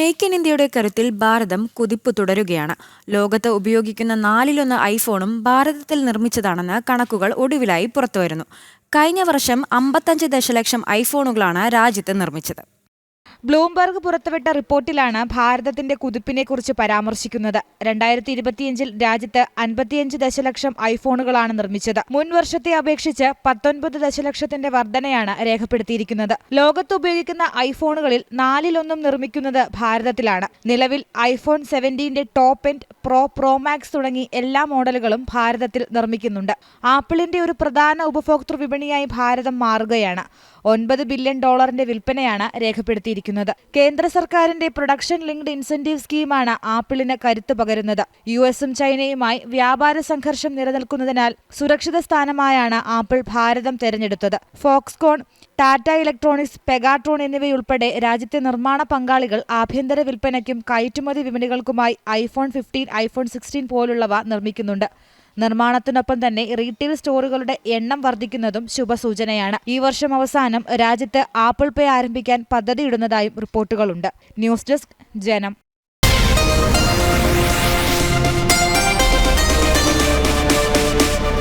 Make in ഇന്ത്യയുടെ കരുത്തിൽ ഭാരതം കുതിപ്പ് തുടരുകയാണ്. ലോകത്ത് ഉപയോഗിക്കുന്ന 4-1 ഐഫോണും ഭാരതത്തിൽ നിർമ്മിച്ചതാണെന്ന് കണക്കുകൾ ഒടുവിലായി പുറത്തുവരുന്നു. കഴിഞ്ഞ വർഷം 55 ദശലക്ഷം ഐഫോണുകളാണ് രാജ്യത്ത് നിർമ്മിച്ചത്. ബ്ലൂംബർഗ് പുറത്തുവിട്ട റിപ്പോർട്ടിലാണ് ഭാരതത്തിന്റെ കുതിപ്പിനെക്കുറിച്ച് പരാമർശിക്കുന്നത്. 2025-ൽ രാജ്യത്ത് 55 ദശലക്ഷം ഐഫോണുകളാണ് നിർമ്മിച്ചത്. മുൻ വർഷത്തെ അപേക്ഷിച്ച് 19 ദശലക്ഷത്തിന്റെ വർധനയാണ് രേഖപ്പെടുത്തിയിരിക്കുന്നത്. ലോകത്ത് ഉപയോഗിക്കുന്ന ഐഫോണുകളിൽ 4-1 നിർമ്മിക്കുന്നത് ഭാരതത്തിലാണ്. നിലവിൽ ഐഫോൺ 17ന്റെ ടോപ്പ് എൻഡ്, പ്രോ മാക്സ് തുടങ്ങി എല്ലാ മോഡലുകളും ഭാരതത്തിൽ നിർമ്മിക്കുന്നുണ്ട്. ആപ്പിളിന്റെ ഒരു പ്രധാന ഉപഭോക്തൃ വിപണിയായി ഭാരതം മാറുകയാണ്. $9 ബില്യൺ വിൽപ്പനയാണ് രേഖപ്പെടുത്തിയിരിക്കുന്നത്. കേന്ദ്ര സർക്കാരിന്റെ പ്രൊഡക്ഷൻ ലിങ്ക്ഡ് ഇൻസെന്റീവ് സ്കീമാണ് ആപ്പിളിന് കരുത്ത് പകരുന്നത്. യുഎസും ചൈനയുമായി വ്യാപാര സംഘർഷം നിലനിൽക്കുന്നതിനാൽ സുരക്ഷിത സ്ഥാനമായാണ് ആപ്പിൾ ഭാരതം തെരഞ്ഞെടുത്തത്. ഫോക്സ്കോൺ, ടാറ്റ ഇലക്ട്രോണിക്സ്, പെഗാട്രോൺ എന്നിവയുൾപ്പെടെ രാജ്യത്തെ നിർമ്മാണ പങ്കാളികൾ ആഭ്യന്തര വിൽപ്പനയ്ക്കും കയറ്റുമതി വിപണികൾക്കുമായി ഐഫോൺ 15, ഐഫോൺ 16 പോലുള്ളവ നിർമ്മിക്കുന്നുണ്ട്. നിർമ്മാണത്തിനൊപ്പം തന്നെ റീറ്റെയിൽ സ്റ്റോറുകളുടെ എണ്ണം വർദ്ധിക്കുന്നതും ശുഭസൂചനയാണ്. ഈ വർഷം അവസാനം രാജ്യത്ത് ആപ്പിൾ പേ ആരംഭിക്കാൻ പദ്ധതിയിടുന്നതായും റിപ്പോർട്ടുകളുണ്ട്. ന്യൂസ് ഡെസ്ക്, ജനം.